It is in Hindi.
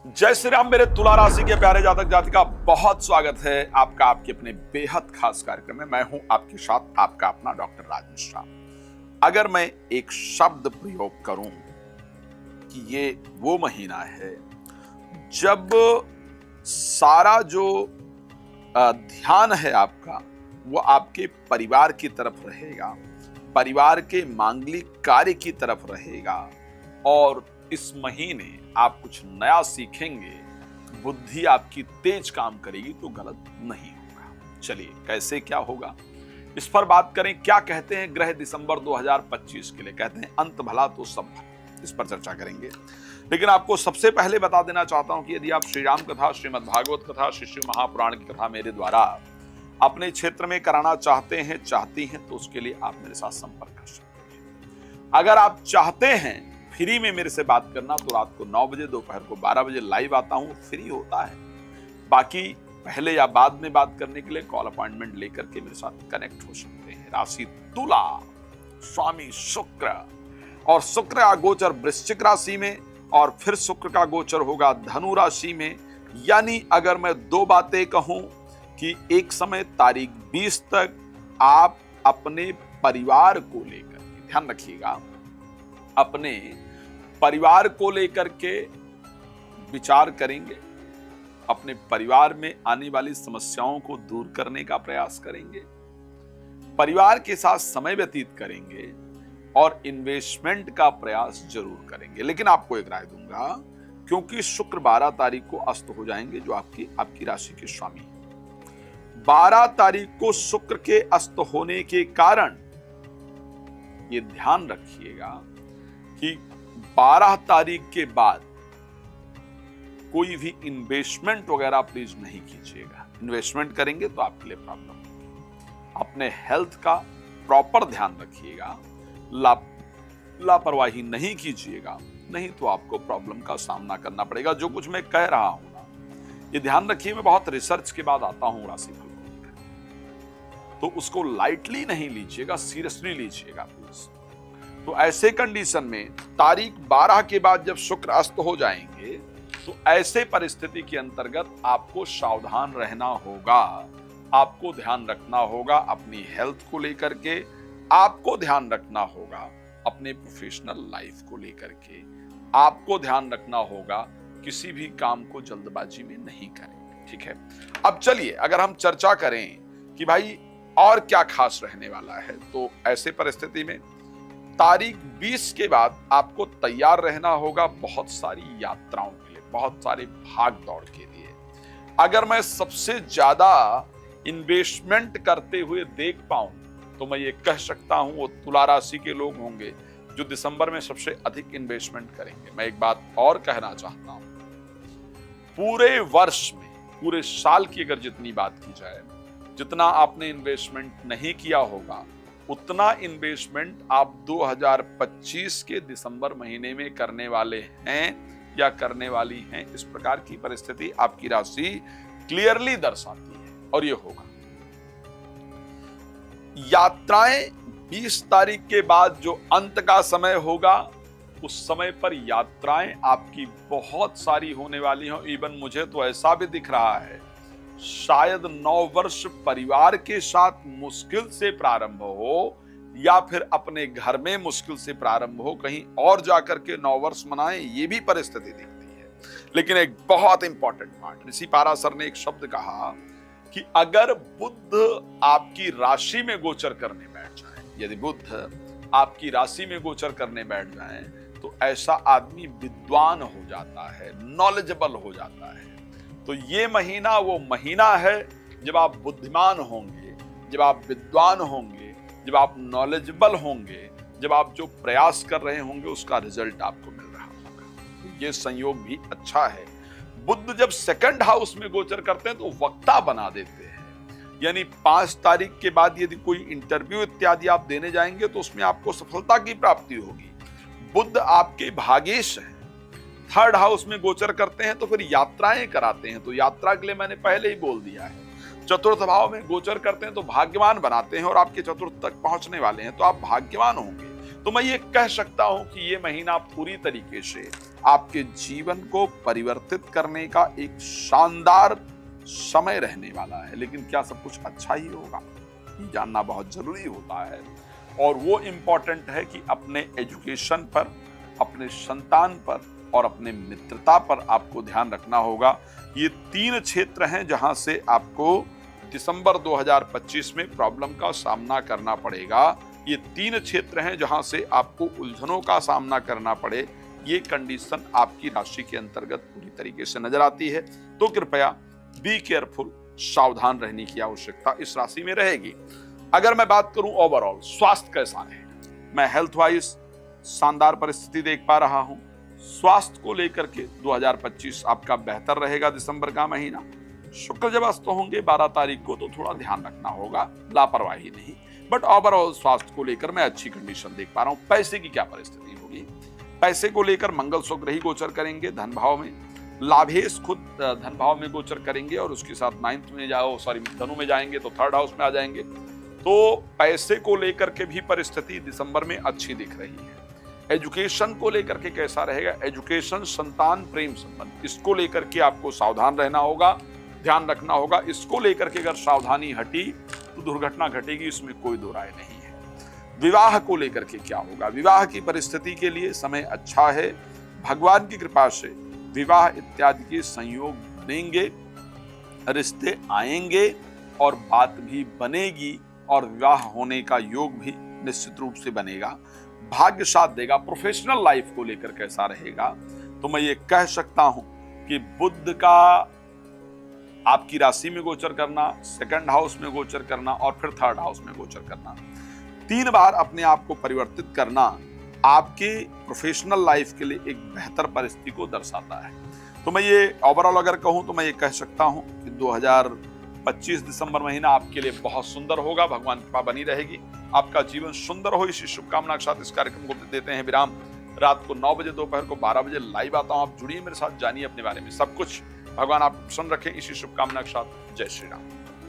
जय श्री राम मेरे तुला राशि के प्यारे जातक जातिका, बहुत स्वागत है आपका आपके अपने बेहद खास कार्यक्रम में। मैं हूं आपके साथ आपका अपना डॉक्टर राज मिश्रा। अगर मैं एक शब्द प्रयोग करूं कि ये वो महीना है जब सारा जो ध्यान है आपका वो आपके परिवार की तरफ रहेगा, परिवार के मांगलिक कार्य की तरफ रहेगा और इस महीने आप कुछ नया सीखेंगे, बुद्धि आपकी तेज काम करेगी तो गलत नहीं होगा। चलिए कैसे क्या होगा इस पर बात करें। क्या कहते हैं ग्रह दिसंबर 2025 के लिए? कहते हैं अंत भला तो सब भला। इस पर चर्चा करेंगे, लेकिन आपको सबसे पहले बता देना चाहता हूं कि यदि आप श्री राम कथा, श्रीमद् भागवत कथा, श्री शिव महापुराण की कथा मेरे द्वारा अपने क्षेत्र में कराना चाहते हैं, चाहती हैं, तो उसके लिए आप मेरे साथ संपर्क कर सकते हैं। अगर आप चाहते हैं फ्री में मेरे से बात करना तो रात को 9 बजे, दोपहर को 12 बजे लाइव आता हूं, फ्री होता है। बाकी पहले या बाद में बात करने के लिए कॉल अपॉइंटमेंट लेकर के मेरे साथ कनेक्ट हो सकते हैं। राशि तुला, स्वामी शुक्र, और शुक्र का गोचर वृश्चिक राशि में और फिर शुक्र का गोचर होगा धनु राशि में। यानी अगर मैं दो बातें कहूं कि एक समय तारीख 20 तक आप अपने परिवार को लेकर के, ध्यान रखिएगा, अपने परिवार को लेकर के विचार करेंगे, अपने परिवार में आने वाली समस्याओं को दूर करने का प्रयास करेंगे, परिवार के साथ समय व्यतीत करेंगे और इन्वेस्टमेंट का प्रयास जरूर करेंगे। लेकिन आपको एक राय दूंगा, क्योंकि शुक्र 12 तारीख को अस्त हो जाएंगे जो आपकी राशि के स्वामी हैं। 12 तारीख को शुक्र के अस्त होने के कारण ये ध्यान रखिएगा कि 12 तारीख के बाद कोई भी इन्वेस्टमेंट वगैरह प्लीज नहीं कीजिएगा। इन्वेस्टमेंट करेंगे तो आपके लिए प्रॉब्लम होगी। अपने हेल्थ का प्रॉपर ध्यान रखिएगा, लापरवाही नहीं कीजिएगा, नहीं तो आपको प्रॉब्लम का सामना करना पड़ेगा। जो कुछ मैं कह रहा हूं ना, ये ध्यान रखिए, मैं बहुत रिसर्च के बाद आता हूं राशिफल को लेकर, तो उसको लाइटली नहीं लीजिएगा, सीरियसली लीजिएगा प्लीज। तो ऐसे कंडीशन में तारीख 12 के बाद जब शुक्र अस्त हो जाएंगे तो ऐसे परिस्थिति के अंतर्गत आपको सावधान रहना होगा, आपको ध्यान रखना होगा अपनी हेल्थ को लेकर के, आपको ध्यान रखना होगा अपने प्रोफेशनल लाइफ को लेकर के, आपको ध्यान रखना होगा किसी भी काम को जल्दबाजी में नहीं करें। ठीक है, अब चलिए अगर हम चर्चा करें कि भाई और क्या खास रहने वाला है, तो ऐसे परिस्थिति में तारीख 20 के बाद आपको तैयार रहना होगा बहुत सारी यात्राओं के लिए, बहुत सारे भाग दौड़ के लिए। अगर मैं सबसे ज्यादा इन्वेस्टमेंट करते हुए देख पाऊं तो मैं ये कह सकता हूं वो तुला राशि के लोग होंगे जो दिसंबर में सबसे अधिक इन्वेस्टमेंट करेंगे। मैं एक बात और कहना चाहता हूं, पूरे वर्ष में, पूरे साल की अगर जितनी बात की जाए, जितना आपने इन्वेस्टमेंट नहीं किया होगा उतना इन्वेस्टमेंट आप 2025 के दिसंबर महीने में करने वाले हैं या करने वाली हैं। इस प्रकार की परिस्थिति आपकी राशि क्लियरली दर्शाती है और ये होगा। यात्राएं 20 तारीख के बाद जो अंत का समय होगा, उस समय पर यात्राएं आपकी बहुत सारी होने वाली हैं। इवन मुझे तो ऐसा भी दिख रहा है शायद 9 वर्ष परिवार के साथ मुश्किल से प्रारंभ हो या फिर अपने घर में मुश्किल से प्रारंभ हो, कहीं और जाकर के 9 वर्ष मनाएं, ये भी परिस्थिति दिखती है। लेकिन एक बहुत इंपॉर्टेंट पार्ट, ऋषि पाराशर ने एक शब्द कहा कि अगर बुध आपकी राशि में गोचर करने बैठ जाए, यदि बुध आपकी राशि में गोचर करने बैठ जाए तो ऐसा आदमी विद्वान हो जाता है, नॉलेजेबल हो जाता है। तो ये महीना वो महीना है जब आप बुद्धिमान होंगे, जब आप विद्वान होंगे, जब आप नॉलेजेबल होंगे, जब आप जो प्रयास कर रहे होंगे उसका रिजल्ट आपको मिल रहा होगा। तो ये संयोग भी अच्छा है। बुध जब सेकंड हाउस में गोचर करते हैं तो वक्ता बना देते हैं। यानी 5 तारीख के बाद यदि कोई इंटरव्यू इत्यादि आप देने जाएंगे तो उसमें आपको सफलता की प्राप्ति होगी। बुध आपके भागेश हैं, 3rd हाउस में गोचर करते हैं तो फिर यात्राएं कराते हैं। तो यात्रा के लिए मैंने पहले ही बोल दिया है। 4th भाव में गोचर करते हैं तो भाग्यवान बनाते हैं और आपके 4th तक पहुंचने वाले हैं तो आप भाग्यवान होंगे। तो मैं ये कह सकता हूं कि ये महीना पूरी तरीके से आपके जीवन को परिवर्तित करने का एक शानदार समय रहने वाला है। लेकिन क्या सब कुछ अच्छा ही होगा, ये जानना बहुत जरूरी होता है। और वो इम्पोर्टेंट है कि अपने एजुकेशन पर, अपने संतान पर और अपने मित्रता पर आपको ध्यान रखना होगा। ये 3 क्षेत्र हैं जहां से आपको दिसंबर 2025 में प्रॉब्लम का सामना करना पड़ेगा। ये 3 क्षेत्र हैं जहां से आपको उलझनों का सामना करना पड़े। ये कंडीशन आपकी राशि के अंतर्गत पूरी तरीके से नजर आती है। तो कृपया बी केयरफुल, सावधान रहने की आवश्यकता इस राशि में रहेगी। अगर मैं बात करूं ओवरऑल स्वास्थ्य कैसा है, मैं हेल्थ वाइज शानदार परिस्थिति देख पा रहा हूं। स्वास्थ्य को लेकर के 2025 आपका बेहतर रहेगा। दिसंबर का महीना, शुक्र जब अस्त होंगे 12 तारीख को, तो थोड़ा ध्यान रखना होगा, लापरवाही नहीं। बट ओवरऑल स्वास्थ्य को लेकर मैं अच्छी कंडीशन देख पा रहा हूं। पैसे की क्या परिस्थिति होगी, पैसे को लेकर मंगल स्वग्रही गोचर करेंगे धन भाव में, लाभेश खुद धन भाव में गोचर करेंगे और उसके साथ धनु में जाएंगे तो 3rd हाउस में आ जाएंगे। तो पैसे को लेकर के भी परिस्थिति दिसंबर में अच्छी दिख रही है। एजुकेशन को लेकर के कैसा रहेगा, एजुकेशन, संतान, प्रेम संबंध, इसको लेकर के आपको सावधान रहना होगा, ध्यान रखना होगा। इसको लेकर के अगर सावधानी हटी तो दुर्घटना घटेगी, इसमें कोई दो राय नहीं है। विवाह को लेकर के क्या होगा, विवाह की परिस्थिति के लिए समय अच्छा है। भगवान की कृपा से विवाह इत्यादि के संयोग बनेंगे, रिश्ते आएंगे और बात भी बनेगी और विवाह होने का योग भी निश्चित रूप से बनेगा। भाग्य साथ देगा। प्रोफेशनल लाइफ को लेकर कैसा रहेगा, तो मैं ये कह सकता हूं कि बुध का आपकी राशि में गोचर करना, 2nd हाउस में गोचर करना और फिर 3rd हाउस में गोचर करना, 3 बार अपने आप को परिवर्तित करना आपके प्रोफेशनल लाइफ के लिए एक बेहतर परिस्थिति को दर्शाता है। तो मैं ये ओवरऑल अगर कहूं तो मैं ये कह सकता हूं कि 2025 दिसंबर महीना आपके लिए बहुत सुंदर होगा। भगवान की कृपा बनी रहेगी, आपका जीवन सुंदर हो, इसी शुभकामना के साथ इस कार्यक्रम को देते हैं विराम। रात को 9 बजे, दोपहर को 12 बजे लाइव आता हूं। आप जुड़िए मेरे साथ, जानिए अपने बारे में सब कुछ। भगवान आपको प्रसन्न रखें, इसी शुभकामना के साथ। जय श्री राम।